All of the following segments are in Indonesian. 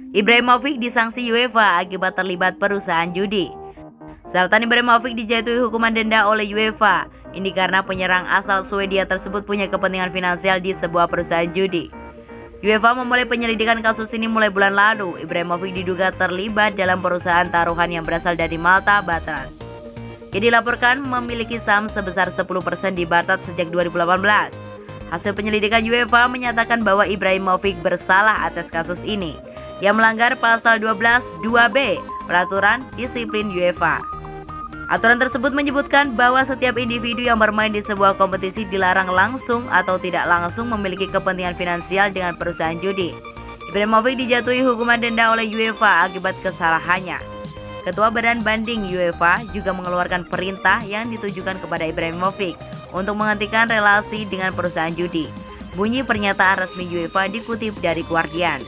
Ibrahimovic disanksi UEFA akibat terlibat perusahaan judi. Zlatan Ibrahimovic dijatuhi hukuman denda oleh UEFA. Ini karena penyerang asal Swedia tersebut punya kepentingan finansial di sebuah perusahaan judi. UEFA memulai penyelidikan kasus ini mulai bulan lalu. Ibrahimovic diduga terlibat dalam perusahaan taruhan yang berasal dari Malta, Batran. Ia dilaporkan memiliki saham sebesar 10% di Bartat sejak 2018. Hasil penyelidikan UEFA menyatakan bahwa Ibrahimovic bersalah atas kasus ini, yang melanggar pasal 12(2)(b) Peraturan Disiplin UEFA. Aturan tersebut menyebutkan bahwa setiap individu yang bermain di sebuah kompetisi dilarang langsung atau tidak langsung memiliki kepentingan finansial dengan perusahaan judi. Ibrahimovic dijatuhi hukuman denda oleh UEFA akibat kesalahannya. Ketua Badan Banding UEFA juga mengeluarkan perintah yang ditujukan kepada Ibrahimovic untuk menghentikan relasi dengan perusahaan judi. Bunyi pernyataan resmi UEFA dikutip dari Guardian.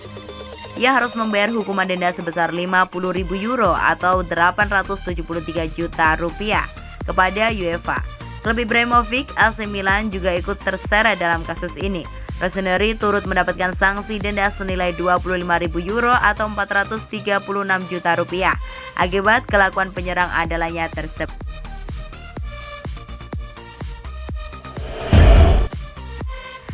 Ia harus membayar hukuman denda sebesar 50.000 euro atau 873 juta rupiah kepada UEFA. Klub Ibrahimovic, AC Milan juga ikut terseret dalam kasus ini. Rossoneri turut mendapatkan sanksi denda senilai 25.000 euro atau 436 juta rupiah akibat kelakuan penyerang andalanya tersebut.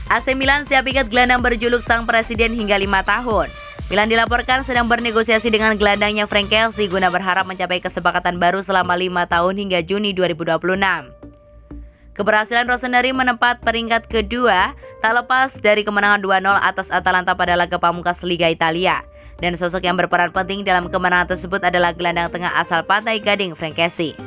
AC Milan siap ikat gelandang berjuluk sang presiden hingga 5 tahun. Milan dilaporkan sedang bernegosiasi dengan gelandangnya Frank Kessie guna berharap mencapai kesepakatan baru selama 5 tahun hingga Juni 2026. Keberhasilan Rossoneri menempat peringkat kedua tak lepas dari kemenangan 2-0 atas Atalanta pada laga pamungkas Liga Italia. Dan sosok yang berperan penting dalam kemenangan tersebut adalah gelandang tengah asal Pantai Gading Frank Kessie.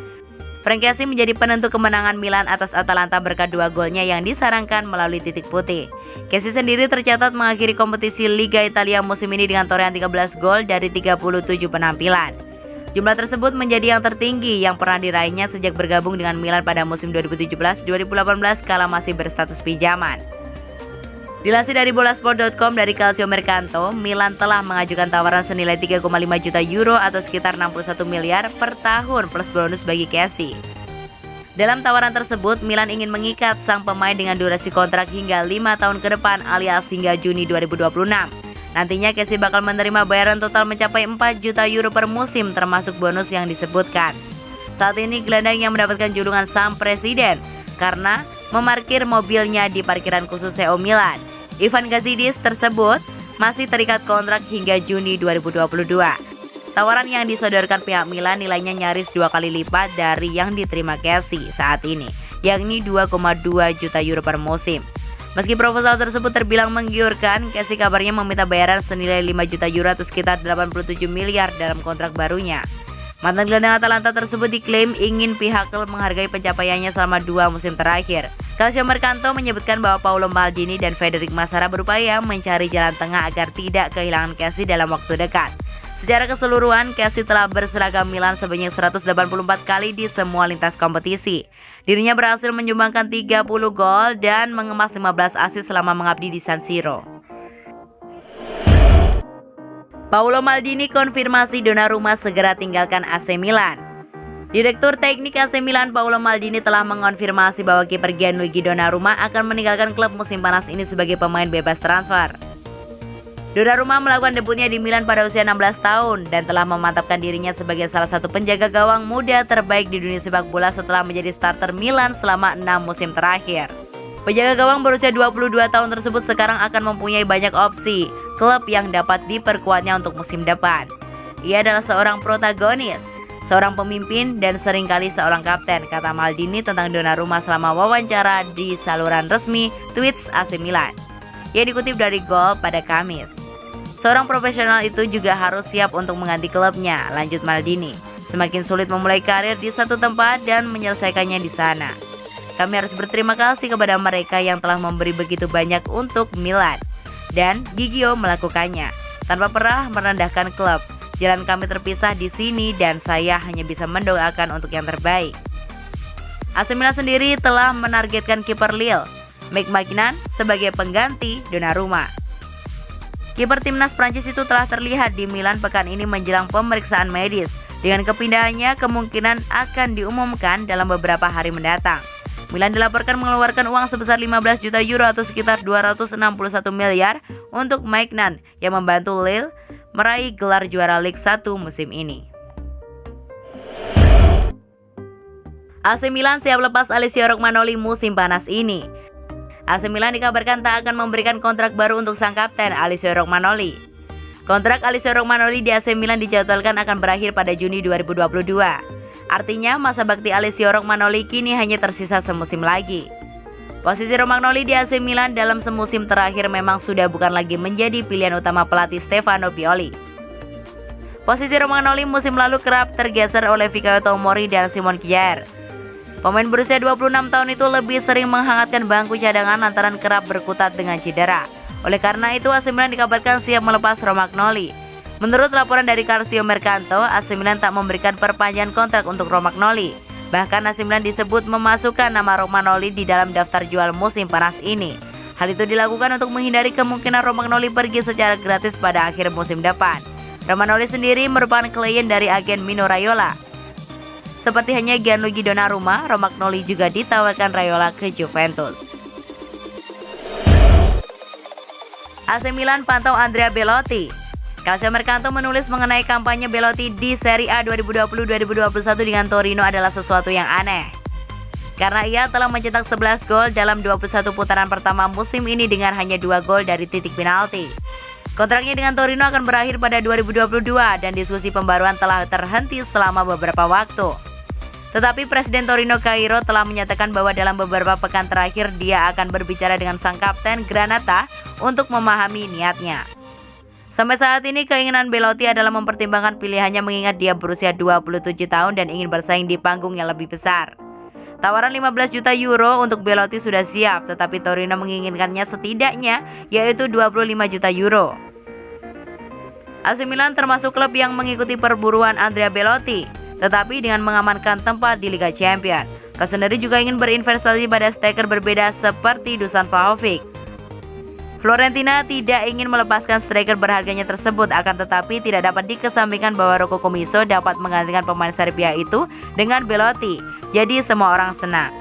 Frank Kessie menjadi penentu kemenangan Milan atas Atalanta berkat 2 golnya yang disarangkan melalui titik putih. Kessie sendiri tercatat mengakhiri kompetisi Liga Italia musim ini dengan torehan 13 gol dari 37 penampilan. Jumlah tersebut menjadi yang tertinggi yang pernah diraihnya sejak bergabung dengan Milan pada musim 2017-2018 kala masih berstatus pinjaman. Dilansir dari Bolasport.com dari Calcio Mercato, Milan telah mengajukan tawaran senilai 3,5 juta euro atau sekitar 61 miliar per tahun plus bonus bagi Kessie. Dalam tawaran tersebut, Milan ingin mengikat sang pemain dengan durasi kontrak hingga 5 tahun ke depan alias hingga Juni 2026. Nantinya Kessie bakal menerima bayaran total mencapai 4 juta euro per musim termasuk bonus yang disebutkan. Saat ini gelandang yang mendapatkan julukan sang presiden karena memarkir mobilnya di parkiran khusus CO Milan. Ivan Gazidis tersebut masih terikat kontrak hingga Juni 2022. Tawaran yang disodorkan pihak Milan nilainya nyaris 2 kali lipat dari yang diterima Kessie saat ini, yakni 2,2 juta euro per musim. Meski proposal tersebut terbilang menggiurkan, Kessie kabarnya meminta bayaran senilai 5 juta euro atau sekitar 87 miliar dalam kontrak barunya. Mantan gelandang Atalanta tersebut diklaim ingin pihak klub menghargai pencapaiannya selama 2 musim terakhir. Calcio Mercato menyebutkan bahwa Paolo Maldini dan Federic Massara berupaya mencari jalan tengah agar tidak kehilangan Kessie dalam waktu dekat. Secara keseluruhan, Kessie telah berseragam Milan sebanyak 184 kali di semua lintas kompetisi. Dirinya berhasil menyumbangkan 30 gol dan mengemas 15 assist selama mengabdi di San Siro. Paolo Maldini konfirmasi Donnarumma segera tinggalkan AC Milan. Direktur Teknik AC Milan Paolo Maldini telah mengonfirmasi bahwa kiper Gianluigi Donnarumma akan meninggalkan klub musim panas ini sebagai pemain bebas transfer. Donnarumma melakukan debutnya di Milan pada usia 16 tahun dan telah memantapkan dirinya sebagai salah satu penjaga gawang muda terbaik di dunia sepak bola setelah menjadi starter Milan selama 6 musim terakhir. Penjaga gawang berusia 22 tahun tersebut sekarang akan mempunyai banyak opsi klub yang dapat diperkuatnya untuk musim depan. Ia adalah seorang protagonis, seorang pemimpin dan seringkali seorang kapten, kata Maldini tentang Donnarumma selama wawancara di saluran resmi Twitch AC Milan. Ia dikutip dari Gol pada Kamis. Seorang profesional itu juga harus siap untuk mengganti klubnya, lanjut Maldini. Semakin sulit memulai karir di satu tempat dan menyelesaikannya di sana. Kami harus berterima kasih kepada mereka yang telah memberi begitu banyak untuk Milan. Dan Gigio melakukannya tanpa pernah merendahkan klub. Jalan kami terpisah di sini dan saya hanya bisa mendoakan untuk yang terbaik. AC Milan sendiri telah menargetkan kiper Lille, Mike Maignan, sebagai pengganti Donnarumma. Kiper timnas Prancis itu telah terlihat di Milan pekan ini menjelang pemeriksaan medis. Dengan kepindahannya kemungkinan akan diumumkan dalam beberapa hari mendatang. Milan dilaporkan mengeluarkan uang sebesar 15 juta euro atau sekitar 261 miliar untuk Maignan yang membantu Lille meraih gelar juara Liga 1 musim ini. AC Milan siap lepas Alessio Romagnoli musim panas ini. AC Milan dikabarkan tak akan memberikan kontrak baru untuk sang kapten Alessio Romagnoli. Kontrak Alessio Romagnoli di AC Milan dijadwalkan akan berakhir pada Juni 2022. Artinya masa bakti Alessio Romagnoli kini hanya tersisa semusim lagi. Posisi Romagnoli di AC Milan dalam semusim terakhir memang sudah bukan lagi menjadi pilihan utama pelatih Stefano Pioli. Posisi Romagnoli musim lalu kerap tergeser oleh Fikayo Tomori dan Simon Kjaer. Pemain berusia 26 tahun itu lebih sering menghangatkan bangku cadangan lantaran kerap berkutat dengan cedera. Oleh karena itu AC Milan dikabarkan siap melepas Romagnoli. Menurut laporan dari Calcio Mercato, AC Milan tak memberikan perpanjangan kontrak untuk Romagnoli. Bahkan AC Milan disebut memasukkan nama Romagnoli di dalam daftar jual musim panas ini. Hal itu dilakukan untuk menghindari kemungkinan Romagnoli pergi secara gratis pada akhir musim depan. Romagnoli sendiri merupakan klien dari agen Mino Raiola. Seperti hanya Gianluigi Donnarumma, Romagnoli juga ditawarkan Raiola ke Juventus. AC Milan pantau Andrea Belotti. Calcio Mercato menulis mengenai kampanye Belotti di Serie A 2020-2021 dengan Torino adalah sesuatu yang aneh. Karena ia telah mencetak 11 gol dalam 21 putaran pertama musim ini dengan hanya 2 gol dari titik penalti. Kontraknya dengan Torino akan berakhir pada 2022 dan diskusi pembaruan telah terhenti selama beberapa waktu. Tetapi Presiden Torino Cairo telah menyatakan bahwa dalam beberapa pekan terakhir dia akan berbicara dengan sang kapten Granata untuk memahami niatnya. Sampai saat ini keinginan Belotti adalah mempertimbangkan pilihannya mengingat dia berusia 27 tahun dan ingin bersaing di panggung yang lebih besar. Tawaran 15 juta euro untuk Belotti sudah siap, tetapi Torino menginginkannya setidaknya yaitu 25 juta euro. AC Milan termasuk klub yang mengikuti perburuan Andrea Belotti, tetapi dengan mengamankan tempat di Liga Champions. Rossoneri juga ingin berinvestasi pada striker berbeda seperti Dusan Vlahovic. Fiorentina tidak ingin melepaskan striker berharganya tersebut, akan tetapi tidak dapat dikesampingkan bahwa Rocco Commisso dapat menggantikan pemain Serbia itu dengan Belotti. Jadi semua orang senang.